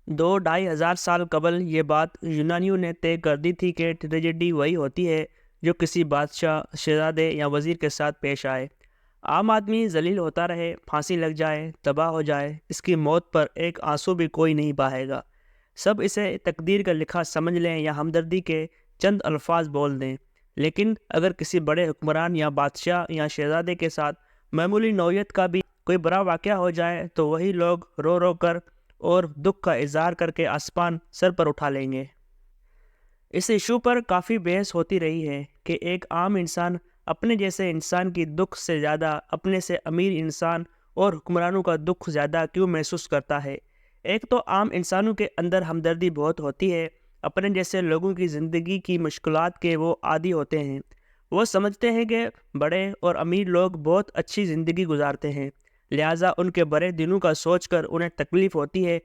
دو ڈھائی ہزار سال قبل یہ بات یونانیوں نے طے کر دی تھی کہ ٹریجڈی وہی ہوتی ہے جو کسی بادشاہ، شہزادے یا وزیر کے ساتھ پیش آئے۔ عام آدمی ذلیل ہوتا رہے، پھانسی لگ جائے، تباہ ہو جائے، اس کی موت پر ایک آنسو بھی کوئی نہیں بہائے گا۔ سب اسے تقدیر کا لکھا سمجھ لیں یا ہمدردی کے چند الفاظ بول دیں، لیکن اگر کسی بڑے حکمران یا بادشاہ یا شہزادے کے ساتھ معمولی نوعیت کا بھی کوئی برا واقعہ ہو جائے تو وہی لوگ رو رو کر اور دکھ کا اظہار کر کے آسمان سر پر اٹھا لیں گے۔ اس ایشو پر کافی بحث ہوتی رہی ہے کہ ایک عام انسان اپنے جیسے انسان کی دکھ سے زیادہ اپنے سے امیر انسان اور حکمرانوں کا دکھ زیادہ کیوں محسوس کرتا ہے۔ ایک تو عام انسانوں کے اندر ہمدردی بہت ہوتی ہے، اپنے جیسے لوگوں کی زندگی کی مشکلات کے وہ عادی ہوتے ہیں۔ وہ سمجھتے ہیں کہ بڑے اور امیر لوگ بہت اچھی زندگی گزارتے ہیں، لہٰذا ان کے برے دنوں کا سوچ کر انہیں تکلیف ہوتی ہے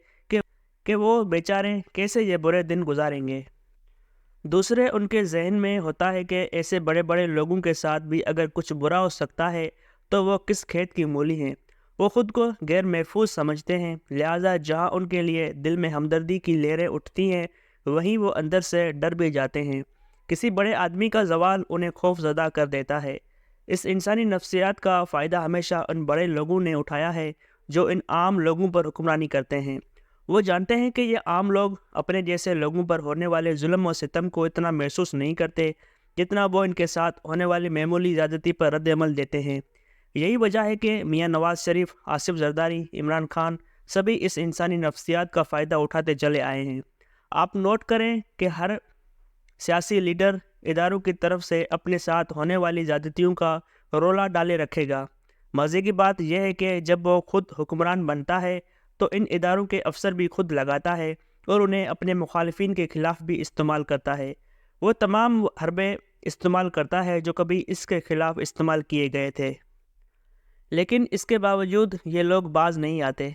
کہ وہ بیچارے کیسے یہ برے دن گزاریں گے۔ دوسرے، ان کے ذہن میں ہوتا ہے کہ ایسے بڑے بڑے لوگوں کے ساتھ بھی اگر کچھ برا ہو سکتا ہے تو وہ کس کھیت کی مولی ہیں۔ وہ خود کو غیر محفوظ سمجھتے ہیں، لہٰذا جہاں ان کے لیے دل میں ہمدردی کی لہریں اٹھتی ہیں وہیں وہ اندر سے ڈر بھی جاتے ہیں۔ کسی بڑے آدمی کا زوال انہیں خوف زدہ کر دیتا ہے۔ اس انسانی نفسیات کا فائدہ ہمیشہ ان بڑے لوگوں نے اٹھایا ہے جو ان عام لوگوں پر حکمرانی کرتے ہیں۔ وہ جانتے ہیں کہ یہ عام لوگ اپنے جیسے لوگوں پر ہونے والے ظلم و ستم کو اتنا محسوس نہیں کرتے جتنا وہ ان کے ساتھ ہونے والی معمولی زیادتی پر رد عمل دیتے ہیں۔ یہی وجہ ہے کہ میاں نواز شریف، آصف زرداری، عمران خان سبھی اس انسانی نفسیات کا فائدہ اٹھاتے چلے آئے ہیں۔ آپ نوٹ کریں کہ ہر سیاسی لیڈر اداروں کی طرف سے اپنے ساتھ ہونے والی زیادتیوں کا رولا ڈالے رکھے گا۔ مزے کی بات یہ ہے کہ جب وہ خود حکمران بنتا ہے تو ان اداروں کے افسر بھی خود لگاتا ہے اور انہیں اپنے مخالفین کے خلاف بھی استعمال کرتا ہے۔ وہ تمام حربے استعمال کرتا ہے جو کبھی اس کے خلاف استعمال کیے گئے تھے، لیکن اس کے باوجود یہ لوگ باز نہیں آتے۔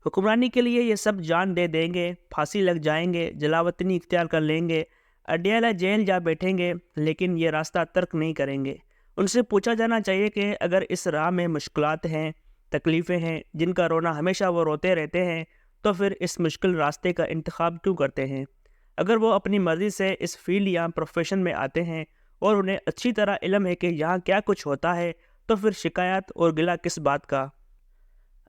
حکمرانی کے لیے یہ سب جان دے دیں گے، پھانسی لگ جائیں گے، جلاوطنی اختیار کر لیں گے، اڈیالہ جیل جا بیٹھیں گے، لیکن یہ راستہ ترک نہیں کریں گے۔ ان سے پوچھا جانا چاہیے کہ اگر اس راہ میں مشکلات ہیں، تکلیفیں ہیں جن کا رونا ہمیشہ وہ روتے رہتے ہیں، تو پھر اس مشکل راستے کا انتخاب کیوں کرتے ہیں؟ اگر وہ اپنی مرضی سے اس فیلڈ یا پروفیشن میں آتے ہیں اور انہیں اچھی طرح علم ہے کہ یہاں کیا کچھ ہوتا ہے، تو پھر شکایت اور گلہ کس بات کا؟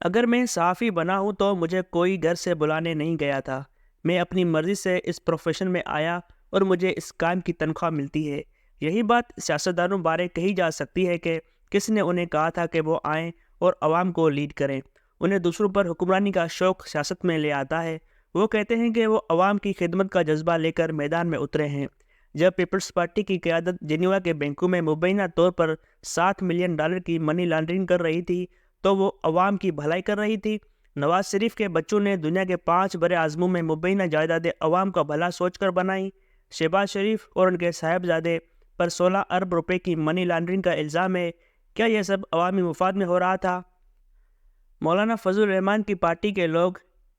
اگر میں صحافی بنا ہوں تو مجھے کوئی گھر سے بلانے نہیں گیا تھا، میں اپنی مرضی سے اس پروفیشن میں آیا اور مجھے اس کام کی تنخواہ ملتی ہے۔ یہی بات سیاستدانوں بارے کہی جا سکتی ہے کہ کس نے انہیں کہا تھا کہ وہ آئیں اور عوام کو لیڈ کریں۔ انہیں دوسروں پر حکمرانی کا شوق سیاست میں لے آتا ہے۔ وہ کہتے ہیں کہ وہ عوام کی خدمت کا جذبہ لے کر میدان میں اترے ہیں۔ جب پیپلز پارٹی کی قیادت جنیوا کے بینکوں میں مبینہ طور پر $60 ملین کی منی لانڈرنگ کر رہی تھی تو وہ عوام کی بھلائی کر رہی تھی۔ نواز شریف کے بچوں نے دنیا کے 5 بڑے اعظموں میں مبینہ جائیدادیں عوام کا بھلا سوچ کر بنائیں۔ شہباز شریف اور ان کے صاحبزادے پر 16 ارب روپے کی منی لانڈرنگ کا الزام ہے۔ کیا یہ سب عوامی مفاد میں ہو رہا تھا؟ مولانا فضل الرحمان کی پارٹی کے لوگ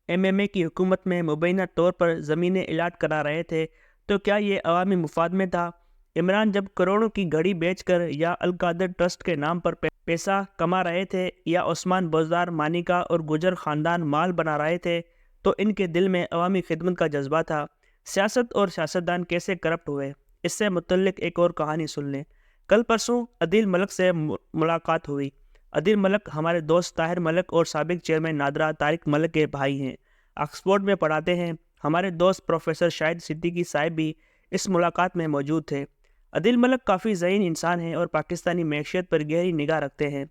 MMA کی حکومت میں مبینہ طور پر زمینیں الاٹ کرا رہے تھے تو کیا یہ عوامی مفاد میں تھا؟ عمران جب کروڑوں کی گھڑی بیچ کر یا القادر ٹرسٹ کے نام پر پیسہ کما رہے تھے یا عثمان بزدار، مانیکا اور گجر خاندان مال بنا رہے تھے تو ان کے دل میں عوامی خدمت کا جذبہ تھا۔ سیاست اور سیاستدان کیسے کرپٹ ہوئے، اس سے متعلق ایک اور کہانی سن لیں۔ کل پرسوں عدیل ملک سے ملاقات ہوئی۔ عدیل ملک ہمارے دوست طاہر ملک اور سابق چیئرمین نادرہ طارق ملک کے بھائی ہیں، آکسفورڈ میں پڑھاتے ہیں۔ ہمارے دوست پروفیسر شاہد صدیقی صاحب بھی اس ملاقات میں موجود تھے۔ عدیل ملک کافی ذہین انسان ہیں اور پاکستانی معیشت پر گہری نگاہ رکھتے ہیں۔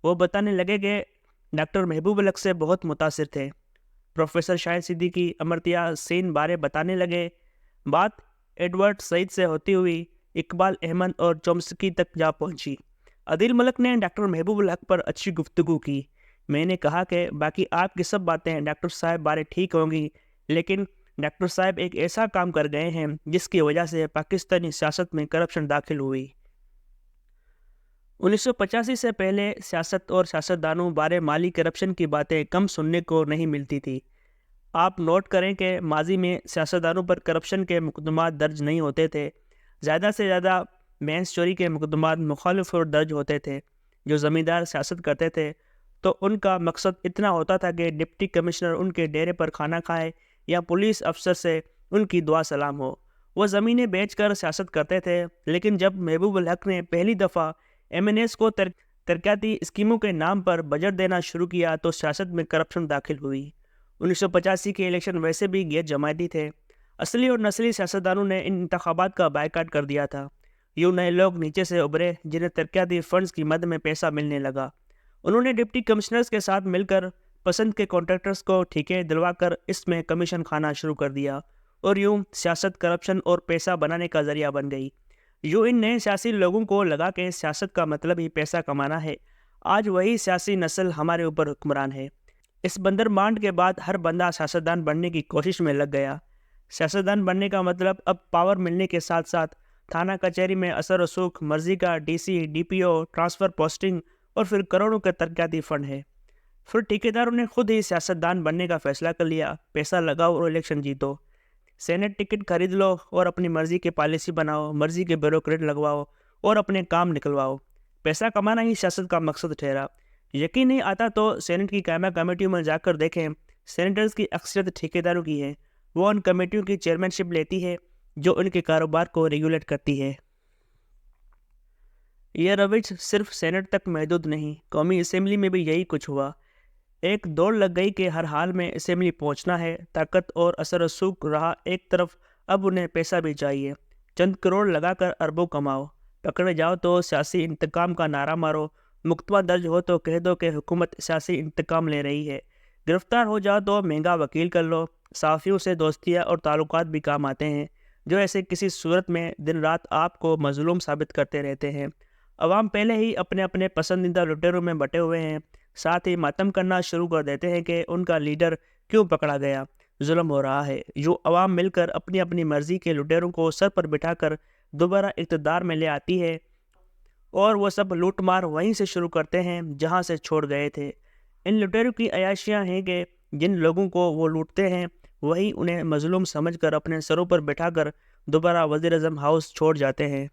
وہ بتانے لگے کہ ڈاکٹر محبوب الحق سے بہت متاثر تھے۔ پروفیسر شاہد صدیقی امرتیا سین بارے بتانے لگے۔ بات ایڈورڈ سعید سے ہوتی ہوئی اقبال احمد اور چومسکی تک جا پہنچی۔ عدیل ملک نے ڈاکٹر محبوب الحق پر اچھی گفتگو کی۔ میں نے کہا کہ باقی آپ کی سب باتیں ڈاکٹر صاحب بارے ٹھیک ہوں گی، لیکن ڈاکٹر صاحب ایک ایسا کام کر گئے ہیں جس کی وجہ سے پاکستانی سیاست میں کرپشن داخل ہوئی۔ 1985 سے پہلے سیاست اور سیاستدانوں بارے مالی کرپشن کی باتیں کم سننے کو نہیں ملتی تھی۔ آپ نوٹ کریں کہ ماضی میں سیاستدانوں پر کرپشن کے مقدمات درج نہیں ہوتے تھے۔ زیادہ سے زیادہ بینس چوری کے مقدمات مخالف اور درج ہوتے تھے۔ جو زمیندار سیاست کرتے تھے تو ان کا مقصد اتنا ہوتا تھا کہ ڈپٹی کمشنر ان کے ڈیرے پر کھانا کھائے یا پولیس افسر سے ان کی دعا سلام ہو۔ وہ زمینیں بیچ کر سیاست کرتے تھے، لیکن جب محبوب الحق نے پہلی دفعہ MNAs کو ترقیاتی اسکیموں کے نام پر بجٹ دینا شروع کیا تو سیاست میں کرپشن داخل ہوئی۔ 1985 کے الیکشن ویسے بھی غیر جماعتی تھے۔ اصلی اور نسلی سیاستدانوں نے ان انتخابات کا بائیکاٹ کر دیا تھا۔ یوں نئے لوگ نیچے سے ابھرے جنہیں ترقیاتی فنڈز کی مد میں پیسہ ملنے لگا۔ انہوں نے ڈپٹی کمشنرز کے ساتھ مل کر پسند کے کانٹریکٹرز کو ٹھیکے دلوا کر اس میں کمیشن کھانا شروع کر دیا، اور یوں سیاست کرپشن اور پیسہ بنانے کا ذریعہ بن گئی۔ یوں ان نئے سیاسی لوگوں کو لگا کہ سیاست کا مطلب ہی پیسہ کمانا ہے۔ آج وہی سیاسی نسل ہمارے اوپر حکمران ہے۔ اس بندر مانڈ کے بعد ہر بندہ سیاستدان بننے کی کوشش میں لگ گیا۔ سیاستدان بننے کا مطلب اب پاور ملنے کے ساتھ ساتھ تھانہ کچہری میں اثر و سوکھ، مرضی کا DC DPO ٹرانسفر پوسٹنگ اور پھر کروڑوں کے ترقیاتی فنڈ ہے۔ پھر ٹھیکیداروں نے خود ہی سیاستدان بننے کا فیصلہ کر لیا، پیسہ لگاؤ اور الیکشن جیتو، سینٹ ٹکٹ خرید لو اور اپنی مرضی کے پالیسی بناؤ، مرضی کے بیوروکریٹ لگواؤ اور اپنے کام نکلواؤ۔ پیسہ کمانا ہی سیاست کا مقصد ٹھہرا۔ یقین نہیں آتا تو سینٹ کی قائمہ کمیٹیوں میں جا کر دیکھیں، سینیٹرز کی اکثریت ٹھیکیداروں کی ہے۔ وہ ان کمیٹیوں کی چیئرمین لیتی ہے جو ان کے کاروبار کو ریگولیٹ کرتی ہے۔ یہ روش صرف سینٹ تک محدود نہیں، قومی اسمبلی میں بھی یہی کچھ ہوا۔ ایک دوڑ لگ گئی کہ ہر حال میں اسمبلی پہنچنا ہے۔ طاقت اور اثر و سوکھ رہا ایک طرف، اب انہیں پیسہ بھی چاہیے۔ چند کروڑ لگا کر اربوں کماؤ، پکڑے جاؤ تو سیاسی انتقام کا نعرہ مارو، مقدمہ درج ہو تو کہہ دو کہ حکومت سیاسی انتقام لے رہی ہے، گرفتار ہو جاؤ تو مہنگا وکیل کر لو۔ صحافیوں سے دوستیاں اور تعلقات بھی کام آتے ہیں، جو ایسے کسی صورت میں دن رات آپ کو مظلوم ثابت کرتے رہتے ہیں۔ عوام پہلے ہی اپنے اپنے پسندیدہ لٹیروں میں بٹے ہوئے ہیں، ساتھ ہی ماتم کرنا شروع کر دیتے ہیں کہ ان کا لیڈر کیوں پکڑا گیا، ظلم ہو رہا ہے۔ جو عوام مل کر اپنی اپنی مرضی کے لٹیروں کو سر پر بٹھا کر دوبارہ اقتدار میں لے آتی ہے، اور وہ سب لوٹ مار وہیں سے شروع کرتے ہیں جہاں سے چھوڑ گئے تھے۔ ان لٹیروں کی عیاشیاں ہیں کہ جن لوگوں کو وہ لوٹتے ہیں وہی انہیں مظلوم سمجھ کر اپنے سروں پر بٹھا کر دوبارہ وزیر اعظم ہاؤس چھوڑ جاتے ہیں۔